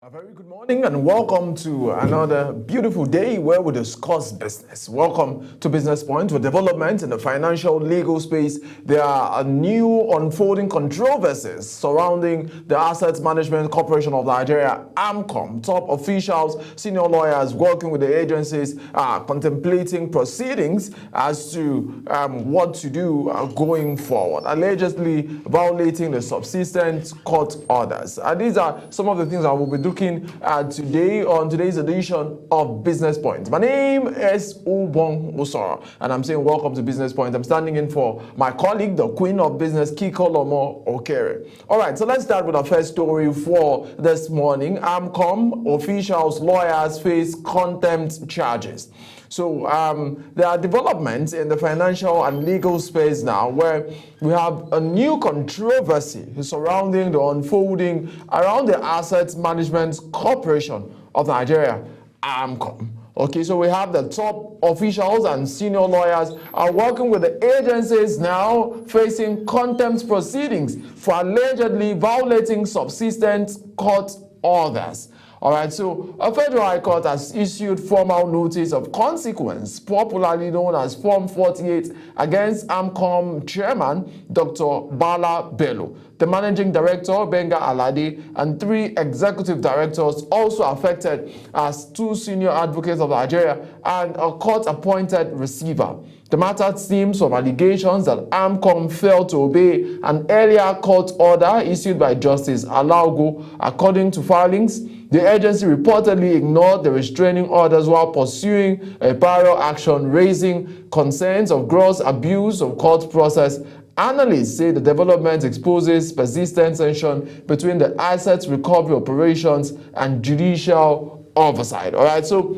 A very good morning and welcome to another beautiful day where we discuss business. Welcome to Business Point. With development in the financial legal space, there are new unfolding controversies surrounding the Asset Management Corporation of Nigeria, AMCOM. Top officials, senior lawyers working with the agencies are contemplating proceedings as to what to do going forward, allegedly violating the subsistence court orders. These are some of the things I will be looking at today on today's edition of Business Point. My name is Ubong Usoro, and I'm saying welcome to Business Point. I'm standing in for my colleague, the Queen of Business, Kiko Lomo Okere. All right, so let's start with our first story for this morning. AMCOM officials, lawyers face contempt charges. So there are developments in the financial and legal space now where we have a new controversy surrounding the unfolding around the Asset Management Corporation of Nigeria, AMCOM. Okay, so we have the top officials and senior lawyers are working with the agencies now facing contempt proceedings for allegedly violating subsistence court orders. All right, so a federal high court has issued formal notice of consequence, popularly known as Form 48, against AMCOM chairman, Dr. Bala Bello, the managing director, Benga Alade, and 3 executive directors also affected as 2 senior advocates of Nigeria and a court-appointed receiver. The matter stems from allegations that AMCOM failed to obey an earlier court order issued by Justice Alaogo. According to filings, the agency reportedly ignored the restraining orders while pursuing a parallel action, raising concerns of gross abuse of court process. Analysts say the development exposes persistent tension between the assets recovery operations and judicial oversight. All right, so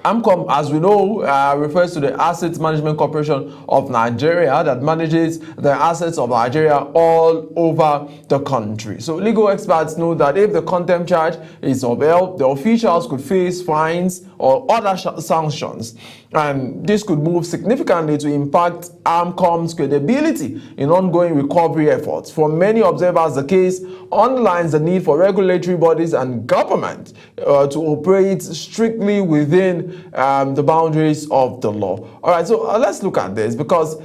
AMCOM, as we know, refers to the Asset Management Corporation of Nigeria that manages the assets of Nigeria all over the country. So legal experts know that if the contempt charge is upheld, the officials could face fines or other sanctions. And this could move significantly to impact AMCOM's credibility in ongoing recovery efforts. For many observers, the case underlines the need for regulatory bodies and government to operate strictly within the boundaries of the law. All right, so let's look at this because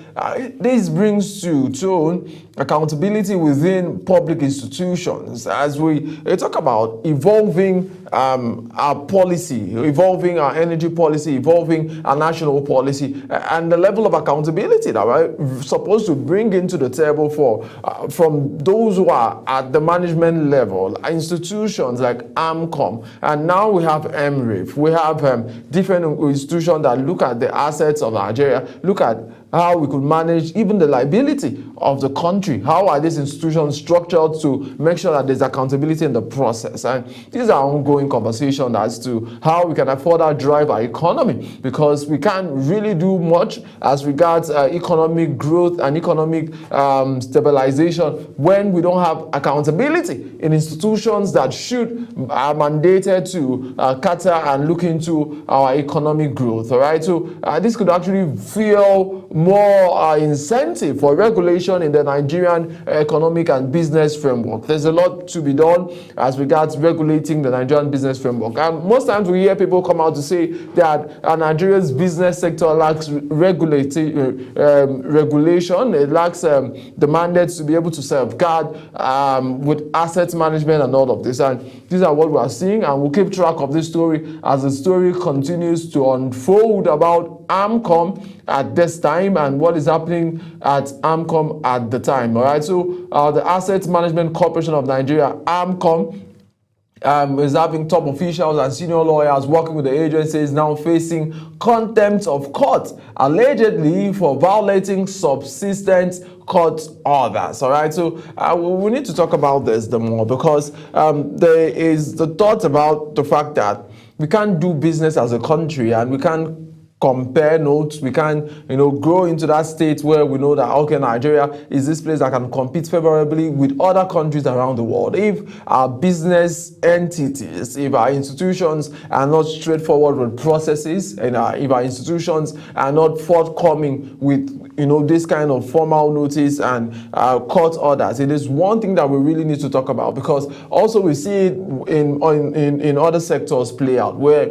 this brings to tone accountability within public institutions as we talk about evolving our policy, evolving our energy policy, evolving our national policy, and the level of accountability that we're supposed to bring into the table for from those who are at the management level, institutions like AMCOM, and now we have MRIF. We have different institutions that look at the assets of Nigeria, look at how we could manage even the liability of the country. How are these institutions structured to make sure that there's accountability in the process? And these are ongoing conversations as to how we can further drive our economy, because we can't really do much as regards economic growth and economic stabilization when we don't have accountability in institutions that are mandated to cater and look into our economic growth. All right, so this could actually feel more incentive for regulation in the Nigerian economic and business framework. There's a lot to be done as regards regulating the Nigerian business framework. And most times we hear people come out to say that Nigeria's business sector lacks regulation. It lacks the mandate to be able to safeguard with asset management and all of this. And these are what we are seeing, and we'll keep track of this story as the story continues to unfold about AMCOM at this time and what is happening at AMCOM at the time. All right, so the Asset Management Corporation of Nigeria, AMCOM, is having top officials and senior lawyers working with the agencies now facing contempt of court, allegedly for violating subsistence court orders. All right, so we need to talk about this the more because there is the thought about the fact that we can't do business as a country and we can't compare notes. We can, grow into that state where we know that, okay, Nigeria is this place that can compete favorably with other countries around the world. If our business entities, if our institutions are not straightforward with processes, and if our institutions are not forthcoming with, this kind of formal notice and court orders, it is one thing that we really need to talk about, because also we see it in other sectors play out, where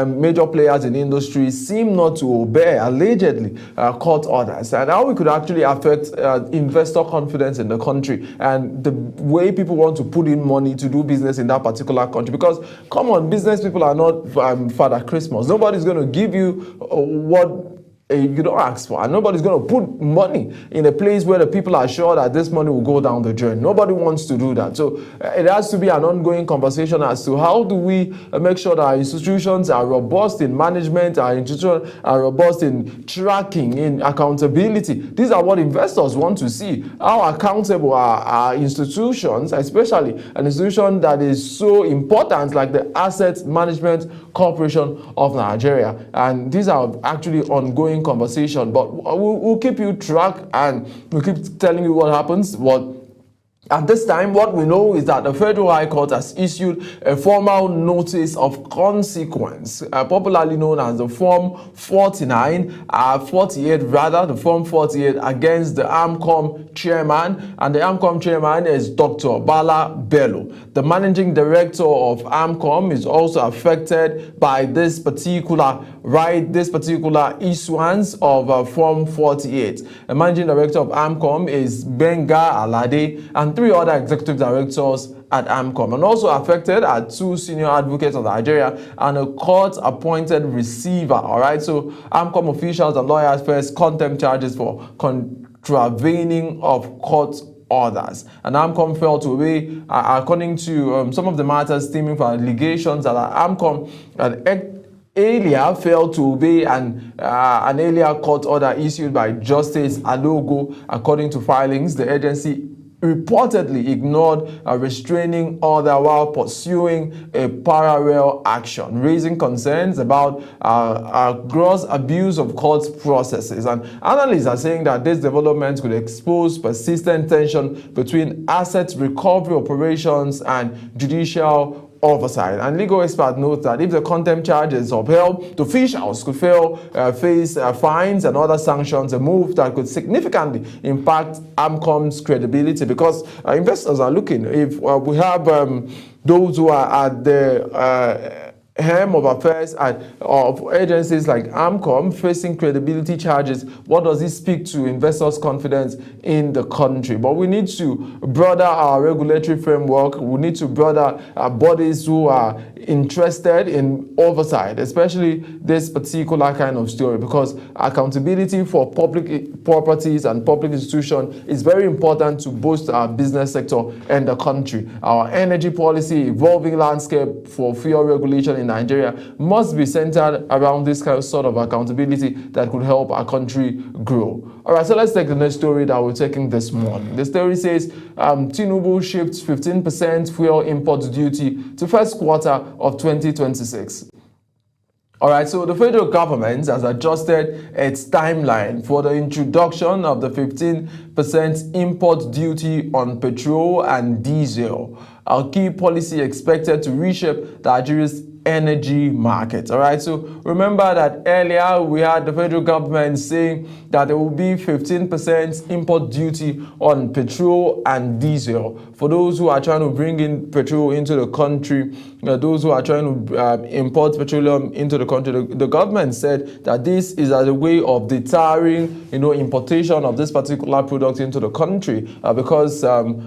major players in the industry seem not to obey, allegedly, court orders, and how we could actually affect investor confidence in the country and the way people want to put in money to do business in that particular country. Because, come on, business people are not Father Christmas. Nobody's going to give you what you don't ask for, and nobody's going to put money in a place where the people are sure that this money will go down the drain. Nobody wants to do that. So it has to be an ongoing conversation as to how do we make sure that our institutions are robust in management, our institutions are robust in tracking, in accountability. These are what investors want to see. How accountable are our institutions, especially an institution that is so important like the Asset Management Corporation of Nigeria. And these are actually ongoing conversation, but we'll keep you track and we'll keep telling you what happens. At this time, what we know is that the Federal High Court has issued a formal notice of consequence, popularly known as the Form 48, the Form 48 against the AMCOM chairman, and the AMCOM chairman is Dr. Bala Bello. The managing director of AMCOM is also affected by this particular issuance of Form 48. The managing director of AMCOM is Benga Alade, and 3 other executive directors at AMCOM. And also affected are 2 senior advocates of Nigeria and a court-appointed receiver. All right, so AMCOM officials and lawyers face contempt charges for contravening of court orders. And AMCOM failed to obey, according to some of the matters stemming from allegations that AMCOM earlier failed to obey an earlier court order issued by Justice Alogo. According to filings, the agency reportedly ignored a restraining order while pursuing a parallel action, raising concerns about gross abuse of court processes. And analysts are saying that this development could expose persistent tension between asset recovery operations and judicial oversight. And legal experts note that if the contempt charge is upheld, the officials could face fines and other sanctions, a move that could significantly impact AMCOM's credibility, because investors are looking. If we have those who are at the helm of affairs of agencies like AMCOM facing credibility charges, what does it speak to investors' confidence in the country? But we need to broaden our regulatory framework. We need to broaden our bodies who are interested in oversight, especially this particular kind of story, because accountability for public properties and public institutions is very important to boost our business sector and the country. Our energy policy, evolving landscape for fuel regulation in Nigeria must be centered around this kind of sort of accountability that could help our country grow. All right, so let's take the next story that we're taking this morning. The story says Tinubu shifts 15% fuel import duty to first quarter of 2026. All right, so the federal government has adjusted its timeline for the introduction of the 15% import duty on petrol and diesel, a key policy expected to reshape Nigeria's energy market. All right, so remember that earlier we had the federal government saying that there will be 15% import duty on petrol and diesel for those who are trying to bring in petrol into the country, those who are trying to import petroleum into the country. The government said that this is as a way of deterring, importation of this particular product into the country, because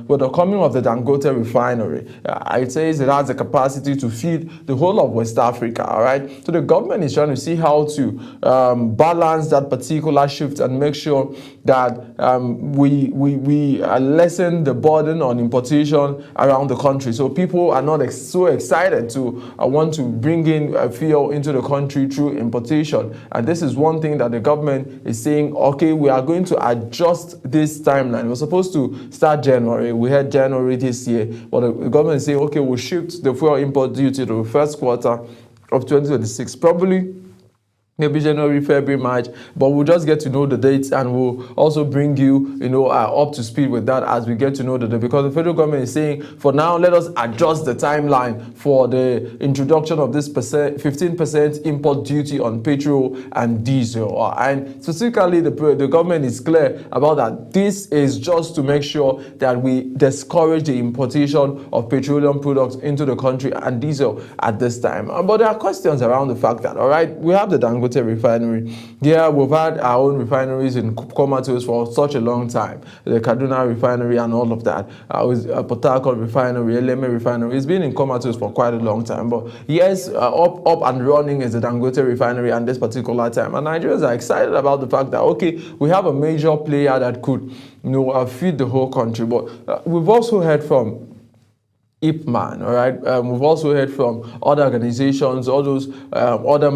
with the coming of the Dangote refinery, it says it has the capacity to feed the whole of West Africa. All right, so the government is trying to see how to balance that particular shift and make sure that we lessen the burden on importation around the country, so people are not so excited to want to bring in fuel into the country through importation. And this is one thing that the government is saying, okay, we are going to adjust this timeline. We're supposed to start January. We had January this year, but the government is saying, okay, we'll shift the fuel import duty to the first quarter of 2026. Probably maybe January, February, March, but we'll just get to know the dates, and we'll also bring you, up to speed with that as we get to know the date, because the federal government is saying, for now, let us adjust the timeline for the introduction of this 15% import duty on petrol and diesel. And specifically, the government is clear about that. This is just to make sure that we discourage the importation of petroleum products into the country and diesel at this time. But there are questions around the fact that, all right, we have the Dangote refinery. Yeah, we've had our own refineries in comatose for such a long time. The Kaduna refinery and all of that. With Port Harcourt refinery, Eleme refinery. It's been in comatose for quite a long time. But yes, up and running is the Dangote refinery at this particular time. And Nigerians are excited about the fact that, okay, we have a major player that could, feed the whole country. But we've also heard from Ipman, all right. We've also heard from other organizations, all those other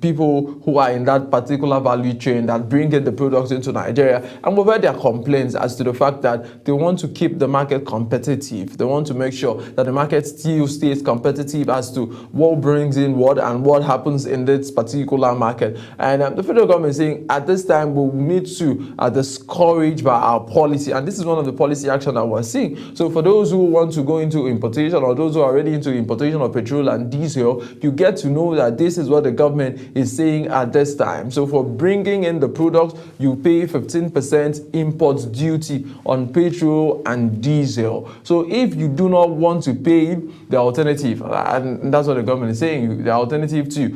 people who are in that particular value chain that bring in the products into Nigeria, and we've heard their complaints as to the fact that they want to keep the market competitive. They want to make sure that the market still stays competitive as to what brings in what and what happens in this particular market. And the federal government is saying at this time we need to discourage by our policy, and this is one of the policy action that we're seeing. So for those who want to go into importation, or those who are already into importation of petrol and diesel, you get to know that this is what the government is saying at this time. So for bringing in the products, you pay 15% import duty on petrol and diesel. So if you do not want to pay, the alternative, and that's what the government is saying, the alternative to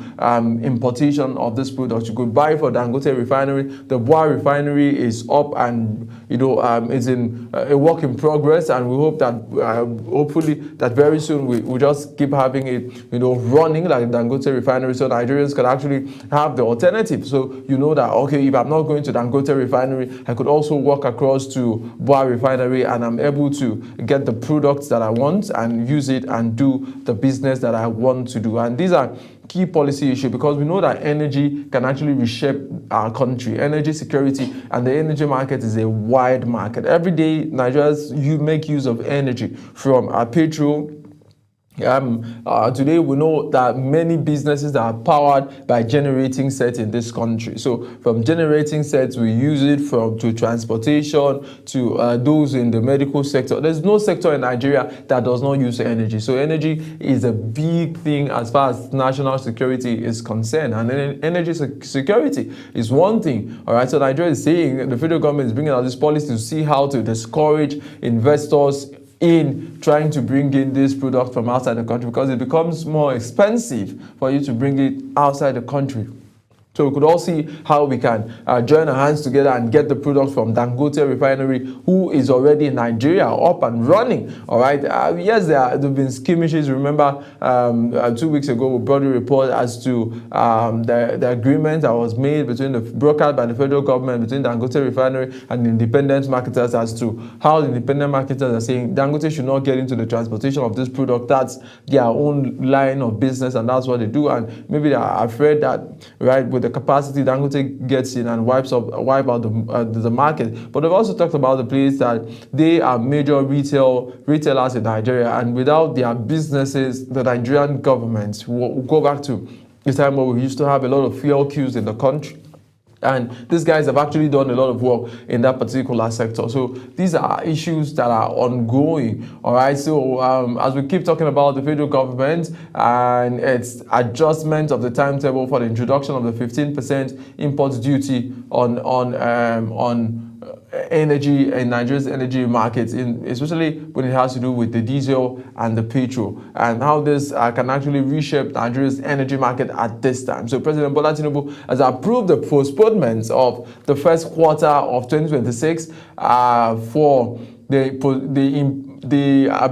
importation of this product, you could buy for Dangote refinery. The Bua refinery is up and it's in a work in progress, and we hope that hopefully that very soon we just keep having it running like Dangote refinery, so Nigerians can actually have the alternative. So that, okay, if I'm not going to Dangote refinery, I could also walk across to Bua refinery, and I'm able to get the products that I want and use it and do the business that I want to do. And these are key policy issue, because we know that energy can actually reshape our country. Energy security and the energy market is a wide market. Every day, Nigerians make use of energy from petrol. Today we know that many businesses are powered by generating sets in this country. So from generating sets, we use it to transportation to those in the medical sector. There's no sector in Nigeria that does not use energy. So energy is a big thing as far as national security is concerned, and energy security is one thing. All right, so Nigeria is saying the federal government is bringing out this policy to see how to discourage investors in trying to bring in this product from outside the country, because it becomes more expensive for you to bring it outside the country. So we could all see how we can join our hands together and get the product from Dangote refinery, who is already in Nigeria, up and running. All right. Yes, there have been skirmishes. Remember, 2 weeks ago, we brought a report as to the agreement that was made brokered by the federal government between Dangote refinery and independent marketers, as to how the independent marketers are saying Dangote should not get into the transportation of this product. That's their own line of business, and that's what they do. And maybe they are afraid that, right, with the capacity, Dangote gets in and wipe out the market. But they've also talked about the place that they are major retailers in Nigeria, and without their businesses, the Nigerian government will go back to the time where we used to have a lot of fuel queues in the country. And these guys have actually done a lot of work in that particular sector. So these are issues that are ongoing. All right. So as we keep talking about the federal government and its adjustment of the timetable for the introduction of the 15% import duty on energy and Nigeria's energy markets, especially when it has to do with the diesel and the petrol, and how this can actually reshape Nigeria's energy market at this time. So President Bola Tinubu has approved the postponement of the first quarter of 2026 for the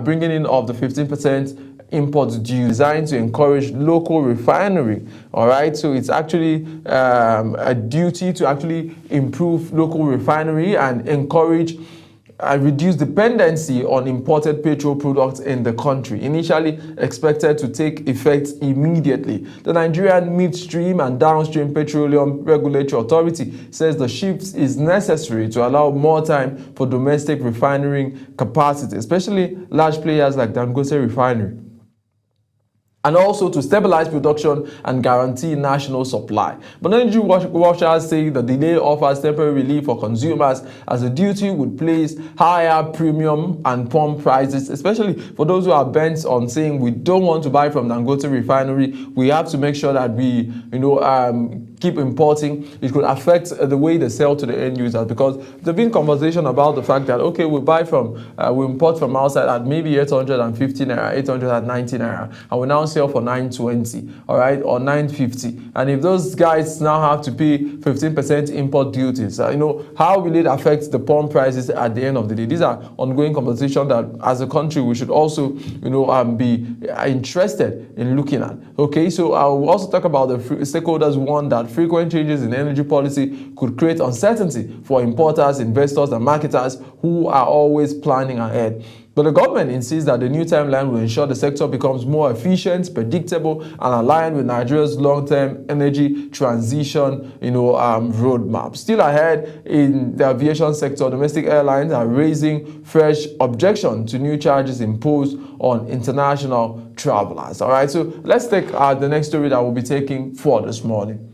bringing in of the 15% import duty, designed to encourage local refinery. All right, so it's actually a duty to actually improve local refinery and encourage reduce dependency on imported petrol products in the country. Initially expected to take effect immediately, the Nigerian Midstream and Downstream Petroleum Regulatory Authority says the shift is necessary to allow more time for domestic refining capacity, especially large players like Dangote Refinery. and also to stabilize production and guarantee national supply. But energy watchers say the delay offers temporary relief for consumers, as the duty would place higher premium and pump prices, especially for those who are bent on saying we don't want to buy from Dangote refinery. We have to make sure that we, keep importing. It could affect the way they sell to the end users, because there's been conversation about the fact that, okay, we import from outside at maybe 850 naira, 890 naira, and we now sell for 920, all right, or 950. And if those guys now have to pay 15% import duties, how will it affect the pump prices at the end of the day? These are ongoing conversations that as a country we should also, be interested in looking at. Okay, so I will also talk about the stakeholders warn that frequent changes in energy policy could create uncertainty for importers, investors, and marketers who are always planning ahead. But the government insists that the new timeline will ensure the sector becomes more efficient, predictable, and aligned with Nigeria's long-term energy transition, roadmap. Still ahead in the aviation sector, domestic airlines are raising fresh objection to new charges imposed on international travelers. All right, so let's take the next story that we'll be taking for this morning.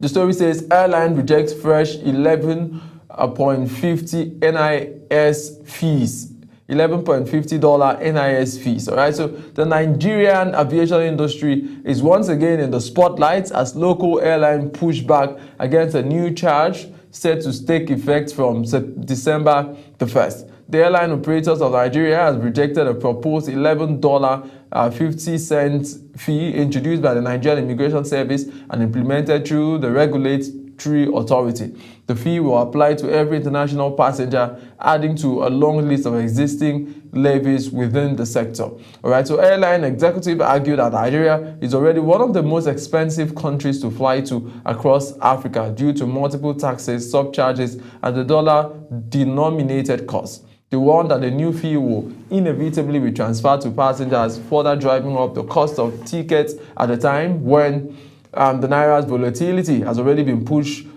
The story says airline rejects fresh 11.50 NIS fees. $11.50 NIS fees. All right, so the Nigerian aviation industry is once again in the spotlight as local airline push back against a new charge set to take effect from December the 1st. The airline operators of Nigeria has rejected a proposed $11.50 fee introduced by the Nigerian Immigration Service and implemented through the Regulatory Authority. The fee will apply to every international passenger, adding to a long list of existing levies within the sector. All right, so airline executives argued that Nigeria is already one of the most expensive countries to fly to across Africa due to multiple taxes, surcharges, and the dollar-denominated costs. They warned that the new fee will inevitably be transferred to passengers, further driving up the cost of tickets at a time when the Naira's volatility has already been pushed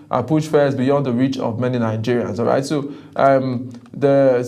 fares beyond the reach of many Nigerians. All right, so the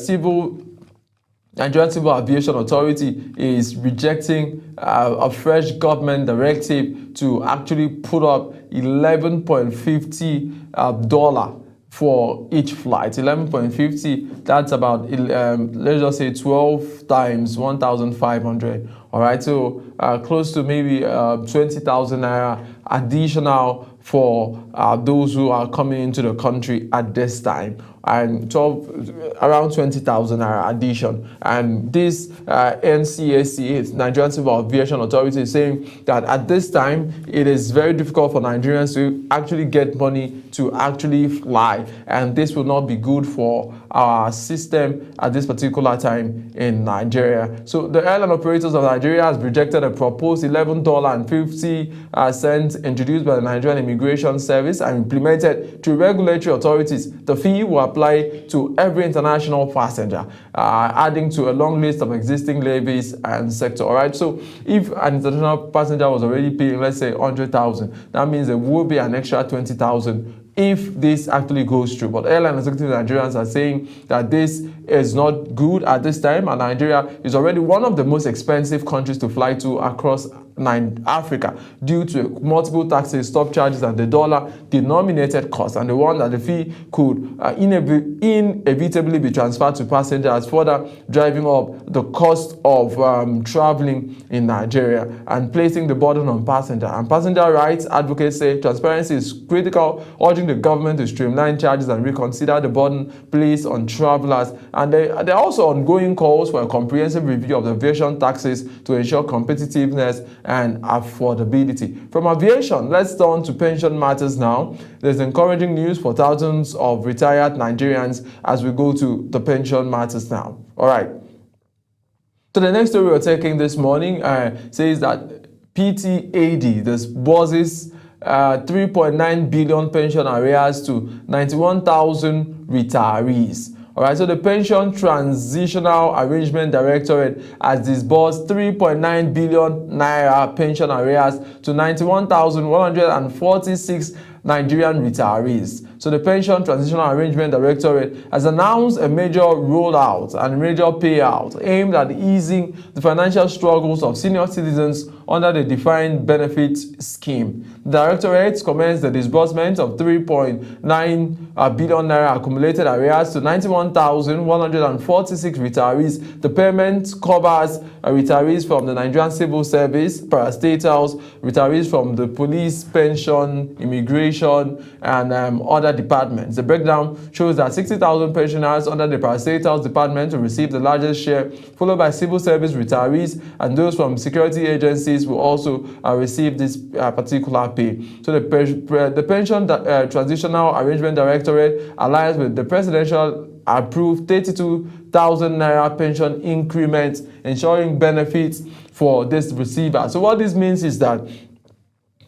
Nigerian Civil Aviation Authority is rejecting a fresh government directive to actually put up $11.50 for each flight. 11.50, that's about let's just say 12 times 1,500. All right, so close to maybe 20,000 naira additional for those who are coming into the country at this time, and around 20,000 naira addition. And this NCAC, Nigerian Civil Aviation Authority, is saying that at this time it is very difficult for Nigerians to actually get money to actually fly, and this will not be good for our system at this particular time in Nigeria. So the airline operators of Nigeria has rejected a proposed $11.50 introduced by the Nigerian Immigration Service and implemented through regulatory authorities. The fee will apply to every international passenger, adding to a long list of existing levies and sector. All right, so if an international passenger was already paying, let's say 100,000, that means there will be an extra 20,000 if this actually goes through. But airline executive Nigerians are saying that this is not good at this time, and Nigeria is already one of the most expensive countries to fly to across Africa due to multiple taxes, stop charges, and the dollar-denominated cost. And the one that the fee could inevitably be transferred to passengers, further driving up the cost of traveling in Nigeria and placing the burden on passenger. And passenger rights advocates say transparency is critical, urging the government to streamline charges and reconsider the burden placed on travelers. And there are also ongoing calls for a comprehensive review of the aviation taxes to ensure competitiveness and affordability. From aviation, let's turn to pension matters now. There's encouraging news for thousands of retired Nigerians as we go to the pension matters now. All right. So the next story we're taking this morning says that PTAD, this bosses 3.9 billion pension arrears to 91,000 retirees. All right, so the Pension Transitional Arrangement Directorate has disbursed 3.9 billion naira pension arrears to 91,146 Nigerian retirees. So the Pension Transitional Arrangement Directorate has announced a major rollout and major payout aimed at easing the financial struggles of senior citizens under the defined benefit scheme. The Directorate commenced the disbursement of 3.9 billion naira accumulated arrears to 91,146 retirees. The payment covers retirees from the Nigerian Civil Service, parastatals, retirees from the police, pension, immigration, and other departments. The breakdown shows that 60,000 pensioners under the parastatals department will receive the largest share, followed by civil service retirees, and those from security agencies will also receive this particular pay. So the Pension Transitional Arrangement Directorate aligns with the presidential approved 32,000 naira pension increment, ensuring benefits for this receiver. So what this means is that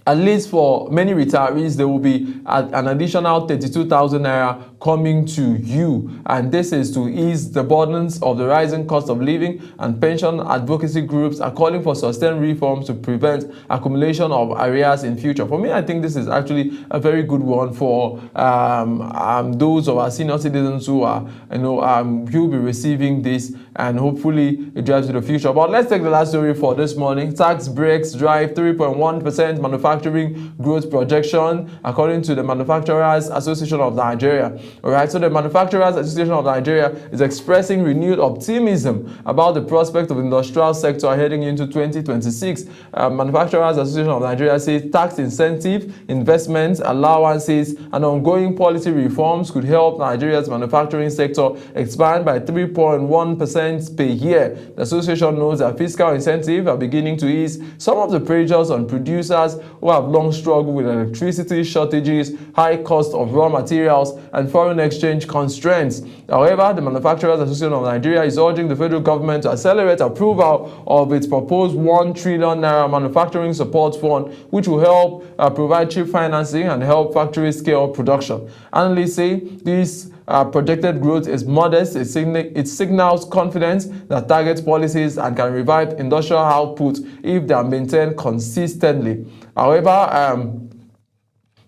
at least for many retirees, there will be an additional 32,000 naira coming to you. And this is to ease the burdens of the rising cost of living, and pension advocacy groups are calling for sustained reforms to prevent accumulation of arrears in future. For me, I think this is actually a very good one for those of our senior citizens who are, you'll be receiving this, and hopefully it drives to the future. But let's take the last story for this morning. Tax breaks drive 3.1% manufacturing growth projection, according to the Manufacturers Association of Nigeria. All right, so the Manufacturers Association of Nigeria is expressing renewed optimism about the prospect of the industrial sector heading into 2026. Manufacturers Association of Nigeria says tax incentive, investments, allowances, and ongoing policy reforms could help Nigeria's manufacturing sector expand by 3.1% per year. The association knows that fiscal incentives are beginning to ease some of the pressures on producers who have long struggled with electricity shortages, high cost of raw materials, and foreign exchange constraints. However, the Manufacturers Association of Nigeria is urging the federal government to accelerate approval of its proposed 1 trillion naira manufacturing support fund, which will help provide cheap financing and help factories scale production. Analysts say this projected growth is modest. It signals confidence that targets policies and can revive industrial output if they are maintained consistently. However,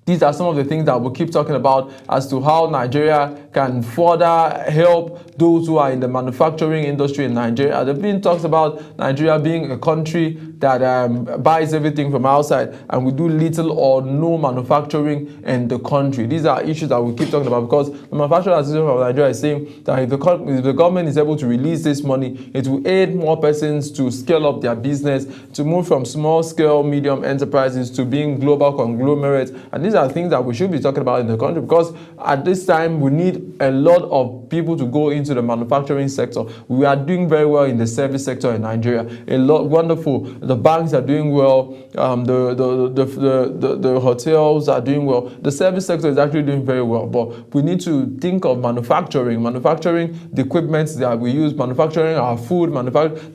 these are some of the things that we'll keep talking about as to how Nigeria can further help those who are in the manufacturing industry in Nigeria. There have been talks about Nigeria being a country that buys everything from outside, and we do little or no manufacturing in the country. These are issues that we keep talking about, because the Manufacturers Association of Nigeria is saying that if the government is able to release this money, it will aid more persons to scale up their business, to move from small scale, medium enterprises to being global conglomerates. And these are things that we should be talking about in the country, because at this time we need a lot of people to go into the manufacturing sector. We are doing very well in the service sector in Nigeria. A lot wonderful. The banks are doing well. The hotels are doing well. The service sector is actually doing very well. But we need to think of manufacturing the equipment that we use, manufacturing our food,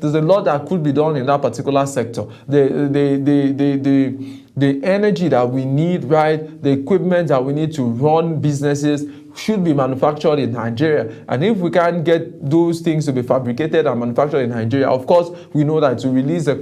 There's a lot that could be done in that particular sector. The energy that we need, right? The equipment that we need to run businesses should be manufactured in Nigeria. And if we can't get those things to be fabricated and manufactured in Nigeria, of course, we know that to reduce the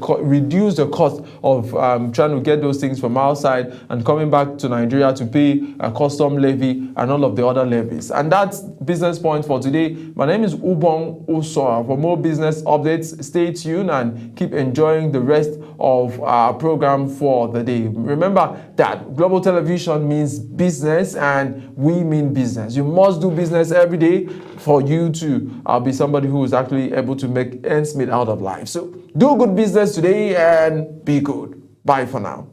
cost of trying to get those things from outside and coming back to Nigeria to pay a custom levy and all of the other levies. And that's Business Point for today. My name is Ubong Usora. For more business updates, stay tuned and keep enjoying the rest of our program for the day. Remember that Global Television means business, and we mean business. You must do business every day for you to be somebody who is actually able to make ends meet out of life. So do good business today and be good. Bye for now.